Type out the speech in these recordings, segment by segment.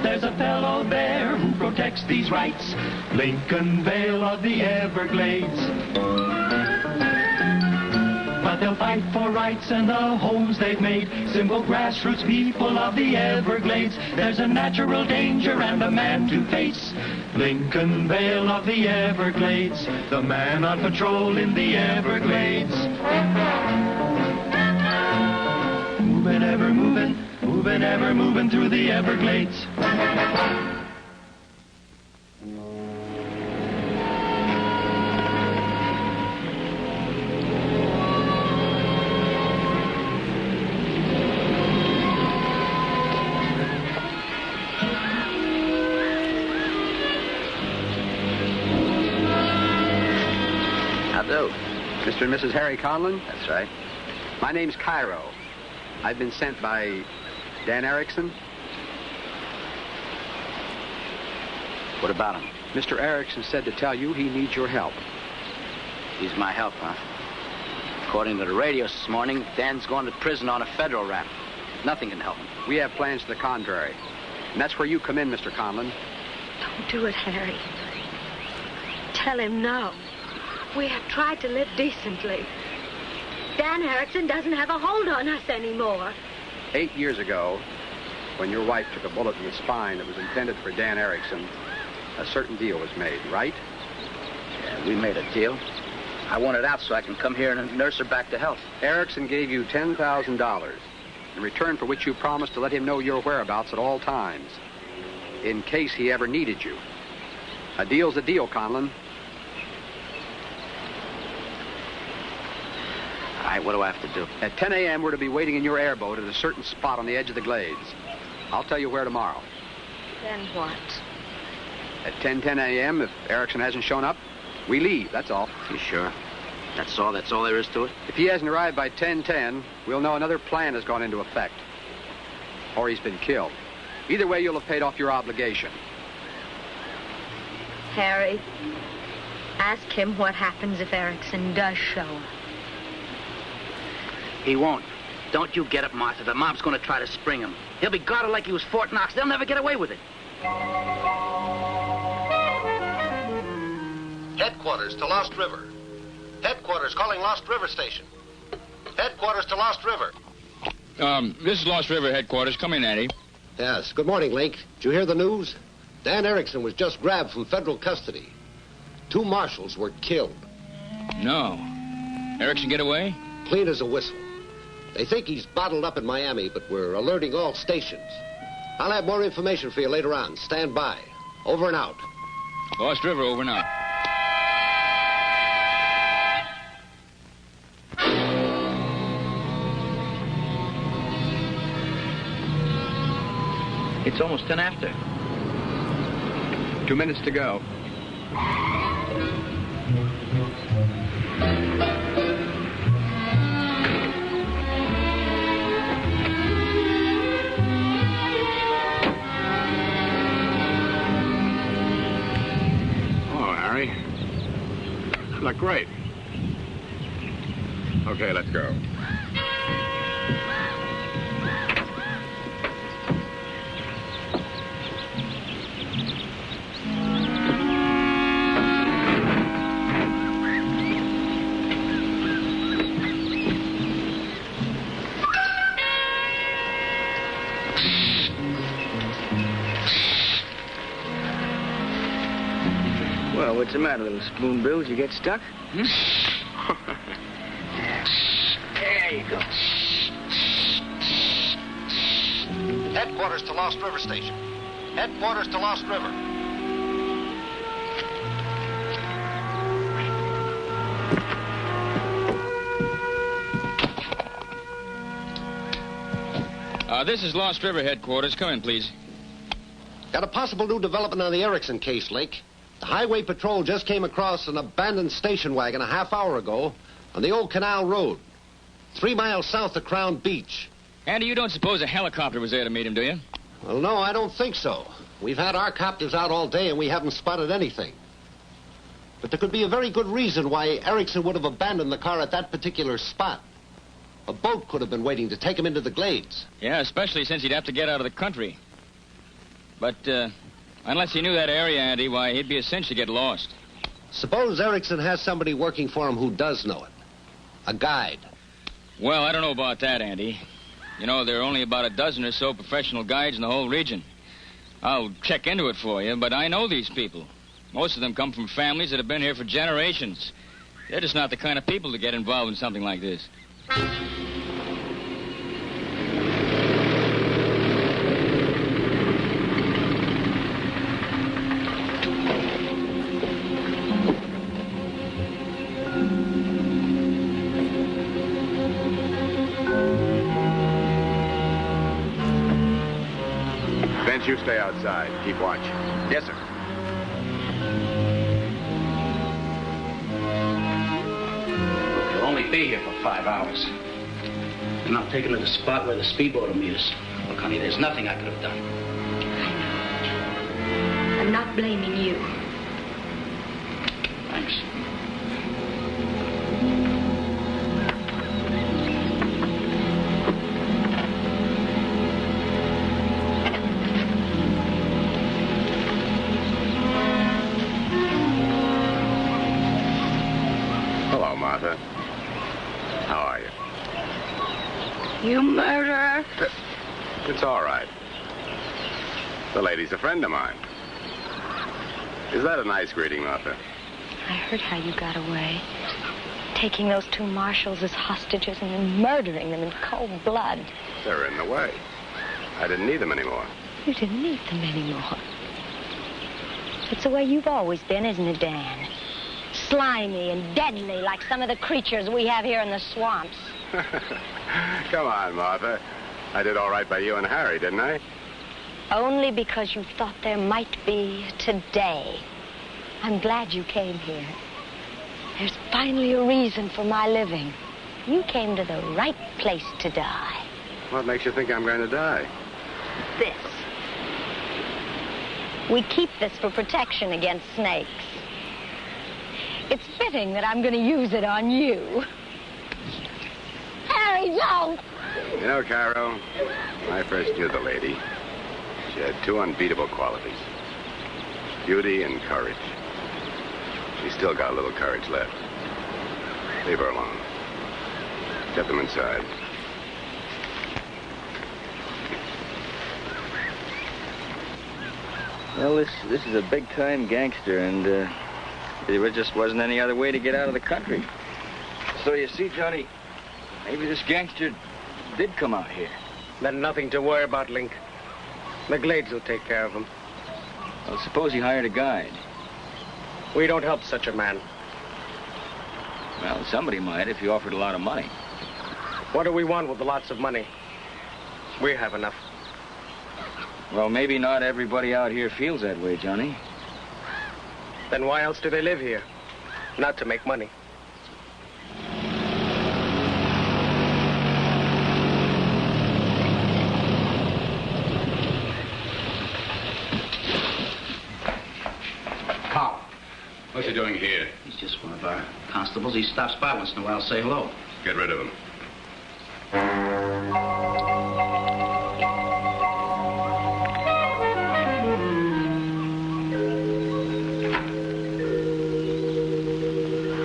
there's a fellow there who protects these rights. Lincoln Vale of the Everglades. But they'll fight for rights and the homes they've made. Simple grassroots people of the Everglades. There's a natural danger and a man to face. Lincoln Vale of the Everglades, the man on patrol in the Everglades. Moving, ever moving, moving, ever moving through the Everglades. Mr. and Mrs. Harry Conlin? That's right. My name's Cairo. I've been sent by Dan Erickson. What about him? Mr. Erickson said to tell you he needs your help. He's my help, huh? According to the radio this morning, Dan's going to prison on a federal rap. Nothing can help him. We have plans to the contrary. And that's where you come in, Mr. Conlin. Don't do it, Harry. Tell him no. We have tried to live decently. Dan Erickson doesn't have a hold on us anymore. 8 years ago, when your wife took a bullet in the spine that was intended for Dan Erickson, a certain deal was made, right? Yeah, we made a deal. I want it out so I can come here and nurse her back to health. Erickson gave you $10,000, in return for which you promised to let him know your whereabouts at all times, in case he ever needed you. A deal's a deal, Conlin. All right, what do I have to do? At 10 a.m., we're to be waiting in your airboat at a certain spot on the edge of the Glades. I'll tell you where tomorrow. Then what? At 10:10 a.m., if Erickson hasn't shown up, we leave, that's all. You sure? That's all there is to it? If he hasn't arrived by 10:10, we'll know another plan has gone into effect. Or he's been killed. Either way, you'll have paid off your obligation. Harry, ask him what happens if Erickson does show up. He won't. Don't you get up, Martha. The mob's going to try to spring him. He'll be guarded like he was Fort Knox. They'll never get away with it. Headquarters to Lost River. Headquarters calling Lost River Station. Headquarters to Lost River. This is Lost River headquarters. Come in, Eddie. Yes. Good morning, Link. Did you hear the news? Dan Erickson was just grabbed from federal custody. 2 marshals were killed. No. Erickson get away? Clean as a whistle. They think he's bottled up in Miami, but we're alerting all stations. I'll have more information for you later on. Stand by. Over and out. Lost River, over and out. It's almost 10 after. 2 minutes to go. Look great. Okay, let's go. Well, what's the matter, little spoonbill? Did you get stuck? Hmm? There you go. Headquarters to Lost River Station. Headquarters to Lost River. This is Lost River headquarters. Come in, please. Got a possible new development on the Erickson case, Link. The Highway Patrol just came across an abandoned station wagon a half hour ago on the old Canal Road, 3 miles south of Crown Beach. Andy, you don't suppose a helicopter was there to meet him, do you? Well, no, I don't think so. We've had our copters out all day and we haven't spotted anything. But there could be a very good reason why Erickson would have abandoned the car at that particular spot. A boat could have been waiting to take him into the Glades. Yeah, especially since he'd have to get out of the country. But, unless he knew that area, Andy, why, he'd be a cinch to get lost. Suppose Erickson has somebody working for him who does know it. A guide. Well, I don't know about that, Andy. You know, there are only about a dozen or so professional guides in the whole region. I'll check into it for you, but I know these people. Most of them come from families that have been here for generations. They're just not the kind of people to get involved in something like this. Bench, you stay outside. Keep watch. Yes, sir. We'll only be here for 5 hours. And I'm taken to the spot where the speedboat will meet us. Look, honey, there's nothing I could have done. I'm not blaming you. Thanks. Hello, Martha. How are you? You murderer. It's all right. The lady's a friend of mine. Is that a nice greeting, Martha? I heard how you got away. Taking those 2 marshals as hostages and then murdering them in cold blood. They're in the way. I didn't need them anymore. You didn't need them anymore. It's the way you've always been, isn't it, Dan? Slimy and deadly like some of the creatures we have here in the swamps. Come on, Martha. I did all right by you and Harry, didn't I? Only because you thought there might be today. I'm glad you came here. There's finally a reason for my living. You came to the right place to die. What makes you think I'm going to die? This. We keep this for protection against snakes. It's fitting that I'm going to use it on you. Harry, don't! You know, Caro, when I first knew the lady, she had 2 unbeatable qualities. Beauty and courage. She's still got a little courage left. Leave her alone. Get them inside. Well, this is a big-time gangster, and there just wasn't any other way to get out of the country. So you see, Johnny, maybe this gangster did come out here. Then nothing to worry about, Link. The Glades will take care of him. Well, suppose he hired a guide. We don't help such a man. Well, somebody might if he offered a lot of money. What do we want with lots of money? We have enough. Well, maybe not everybody out here feels that way, Johnny. Then why else do they live here? Not to make money. Carl. What's he doing here? He's just one of our constables. He stops by once in a while to say hello. Get rid of him.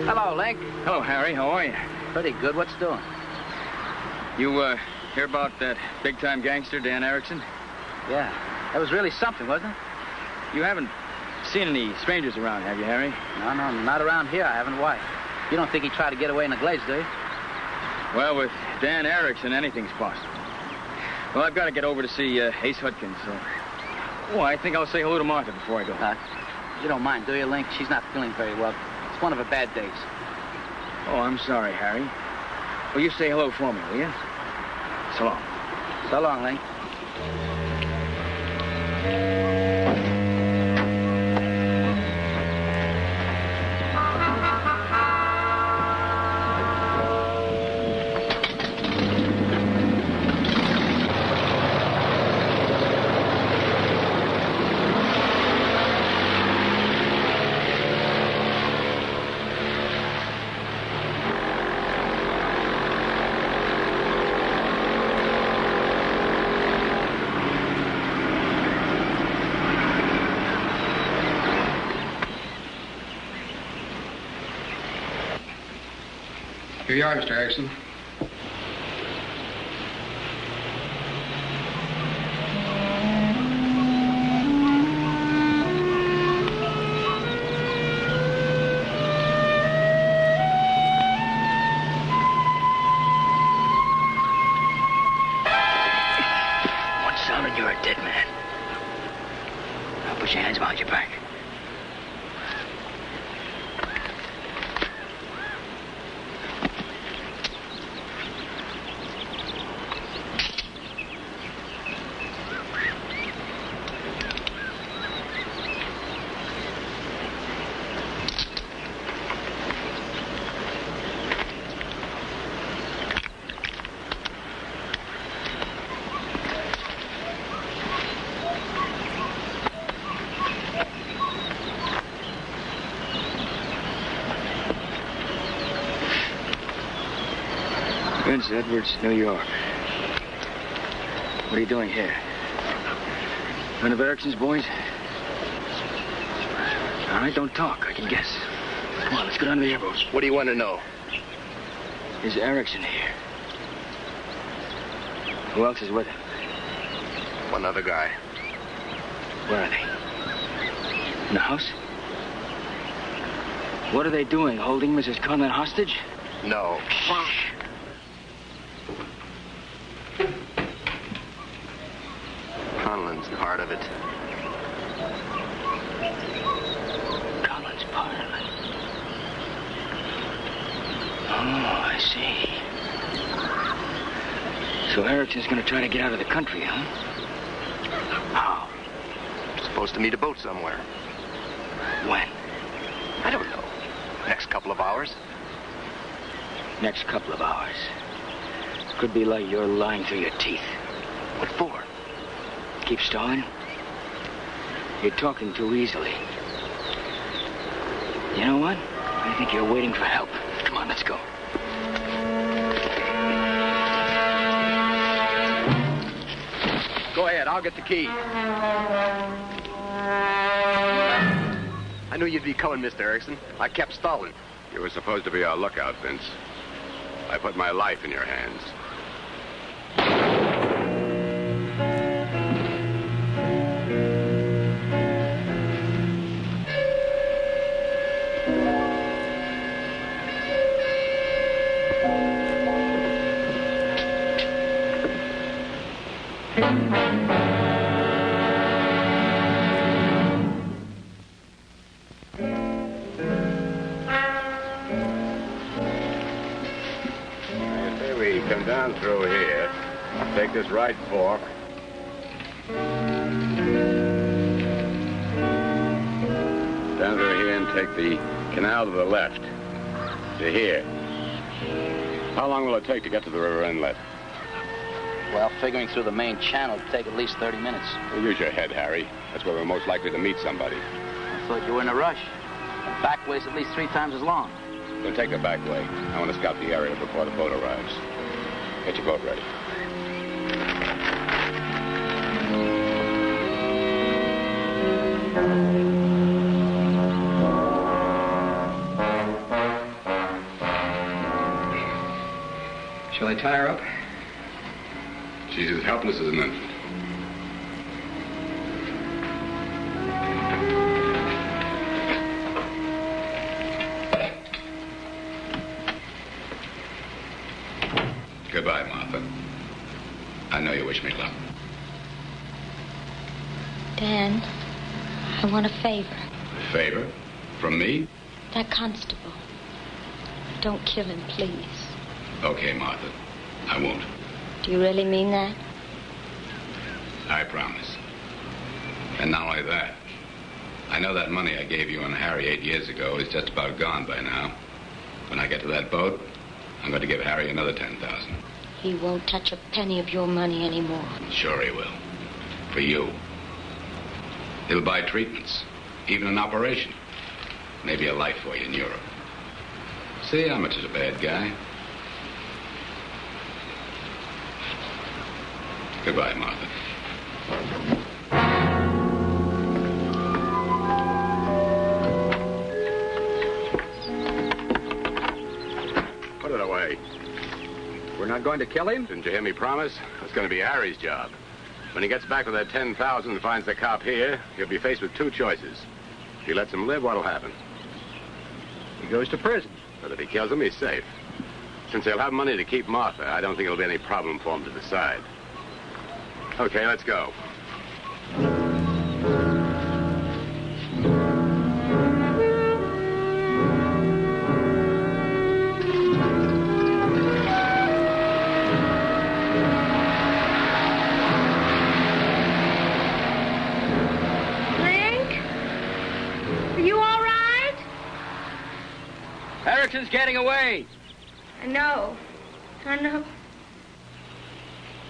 Hello, Link. Hello, Harry. How are you? Pretty good. What's doing? You, hear about that big-time gangster, Dan Erickson? Yeah. That was really something, wasn't it? You haven't seen any strangers around, have you, Harry? No, not around here. I haven't. Why? You don't think he tried to get away in the Glades, do you? Well, with Dan Erickson, anything's possible. Well, I've got to get over to see Ace Hudkins, so... Oh, I think I'll say hello to Martha before I go. You don't mind, do you, Link? She's not feeling very well. It's one of her bad days. Oh, I'm sorry, Harry. Well, you say hello for me, will you? So long. So long, Link. Here you are, Mr. Erickson. One sound and you're a dead man. Now put your hands behind your back. Prince Edwards, New York. What are you doing here? One of Erickson's boys? All right, don't talk. I can guess. Come on, let's go down to the airboats. What do you want to know? Is Erickson here? Who else is with him? One other guy. Where are they? In the house? What are they doing? Holding Mrs. Conlin hostage? No. Conlin's part of it. Conlin's part of it. Oh, I see. So Erickson's gonna try to get out of the country, huh? How? Supposed to meet a boat somewhere. When? I don't know. Next couple of hours. Next couple of hours. Could be like you're lying through your teeth. What for? Keep stalling? You're talking too easily. You know what? I think you're waiting for help. Come on, let's go. Go ahead, I'll get the key. I knew you'd be coming, Mr. Erickson. I kept stalling. You were supposed to be our lookout, Vince. I put my life in your hands. Come down through here, take this right fork. Down through here and take the canal to the left. To here. How long will it take to get to the river inlet? Well, figuring through the main channel would take at least 30 minutes. Well, use your head, Harry. That's where we're most likely to meet somebody. I thought you were in a rush. The back way's at least 3 times as long. Then take the back way. I want to scout the area before the boat arrives. Get your boat ready. Shall I tie her up? She's as helpless as an infant. Goodbye, Martha. I know you wish me luck. Dan, I want a favor. A favor? From me? That constable. Don't kill him, please. Okay, Martha. I won't. Do you really mean that? I promise. And not only that, I know that money I gave you and Harry 8 years ago is just about gone by now. When I get to that boat, I'm going to give Harry another $10,000. He won't touch a penny of your money anymore. Sure he will. For you. He'll buy treatments, even an operation. Maybe a life for you in Europe. See, I'm much of a bad guy. Goodbye, Martha. Put it away. not going to kill him? Didn't you hear me promise? It's going to be Harry's job. When he gets back with that 10,000 and finds the cop here, he'll be faced with two choices. If he lets him live, what'll happen? He goes to prison. But if he kills him, he's safe. Since he'll have money to keep Martha, I don't think it'll be any problem for him to decide. Okay, let's go. Erickson's getting away. I know.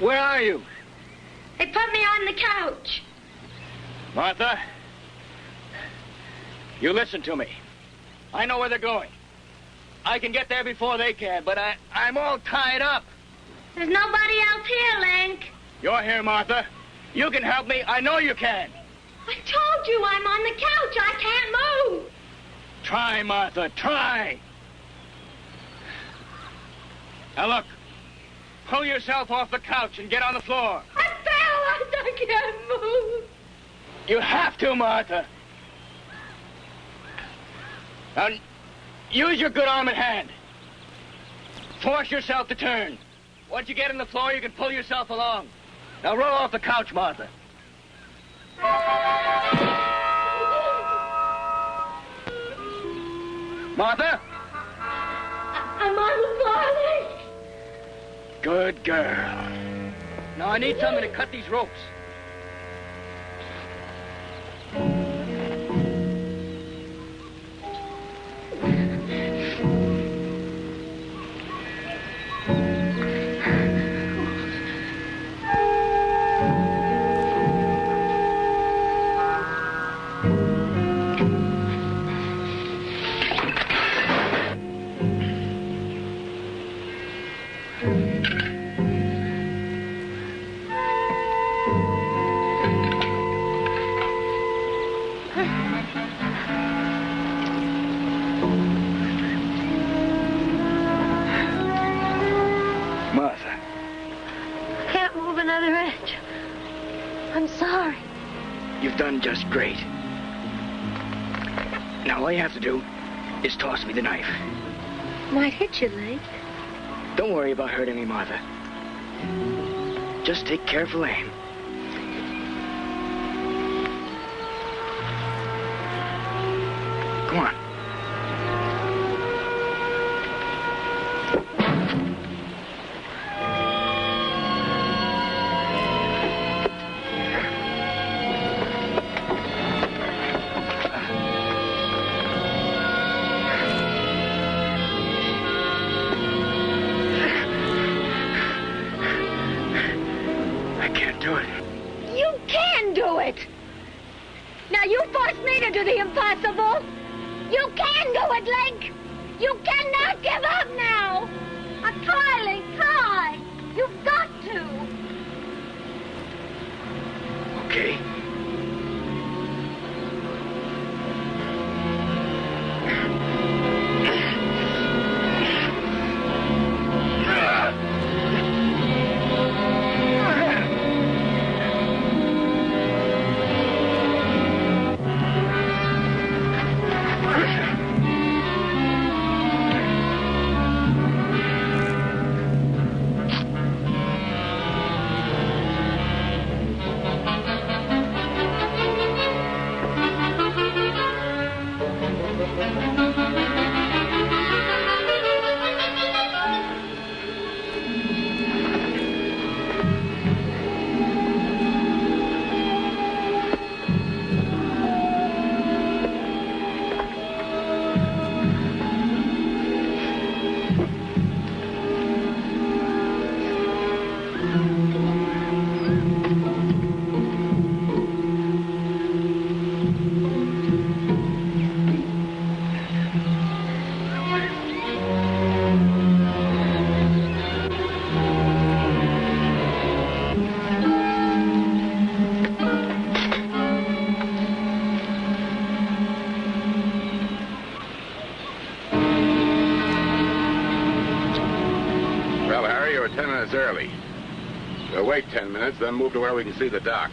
Where are you? They put me on the couch. Martha, you listen to me. I know where they're going. I can get there before they can, but I'm all tied up. There's nobody else here, Link. You're here, Martha. You can help me. I know you can. I told you I'm on the couch. I can't move. Try, Martha, try. Now, look. Pull yourself off the couch and get on the floor. I fell. I can't move. You have to, Martha. Now, use your good arm and hand. Force yourself to turn. Once you get on the floor, you can pull yourself along. Now, roll off the couch, Martha. Martha? I'm on the floor, Link. Good girl. Now, I need something to cut these ropes. I'm sorry. You've done just great. Now, all you have to do is toss me the knife. Might hit you, Link. Don't worry about hurting me, Martha. Just take careful aim. Come on. Do the impossible. You can do it, Link. You cannot give up now. Try, Link, try. You've got to. Okay. early. We'll wait 10 minutes, then move to where we can see the dock.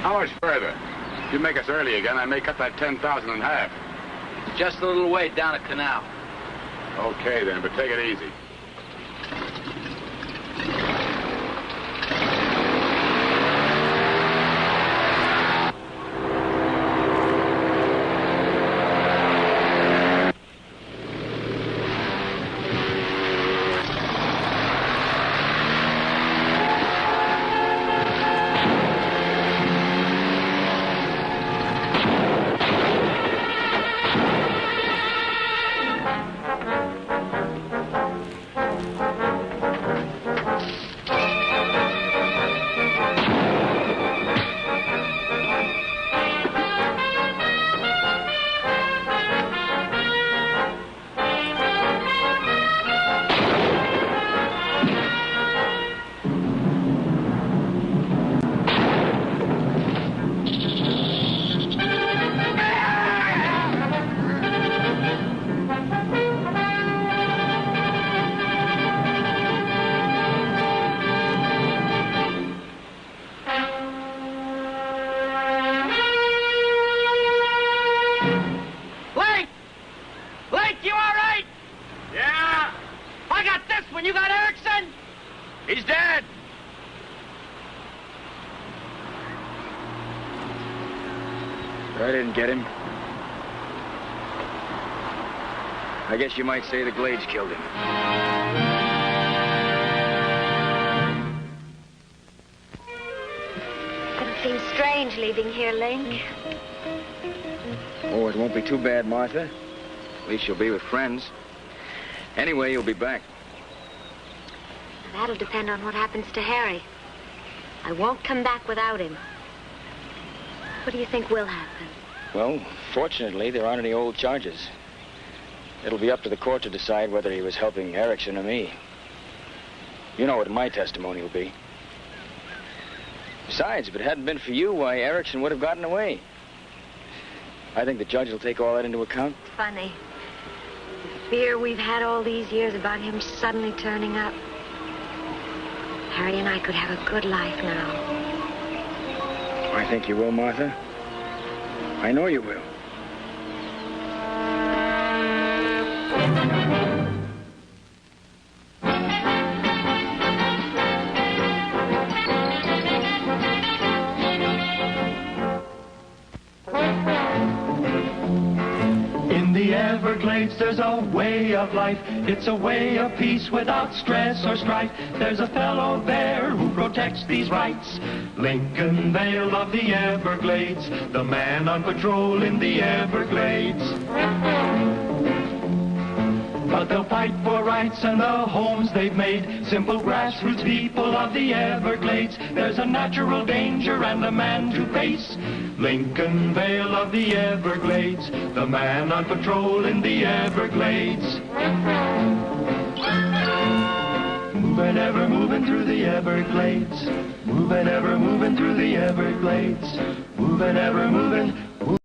How much further? If you make us early again, I may cut that 10,000 in half. Just a little way down a canal. Okay, then, but take it easy. He's dead! I didn't get him. I guess you might say the Glades killed him. It seems strange leaving here, Link. Oh, it won't be too bad, Martha. At least you'll be with friends. Anyway, you'll be back. That'll depend on what happens to Harry. I won't come back without him. What do you think will happen? Well, fortunately, there aren't any old charges. It'll be up to the court to decide whether he was helping Erickson or me. You know what my testimony will be. Besides, if it hadn't been for you, why, Erickson would have gotten away. I think the judge will take all that into account. It's funny. The fear we've had all these years about him suddenly turning up. Harry and I could have a good life now. I think you will, Martha. I know you will. In the Everglades, there's a way of life. It's a way of peace without stress or strife. There's a fellow there who protects these rights. Lincoln Vale of the Everglades, the man on patrol in the Everglades. But they'll fight for rights and the homes they've made. Simple grassroots people of the Everglades. There's a natural danger and a man to face. Lincoln Vale of the Everglades, the man on patrol in the Everglades. Moving, ever moving through the Everglades. Moving, ever moving through the Everglades. Moving, ever moving.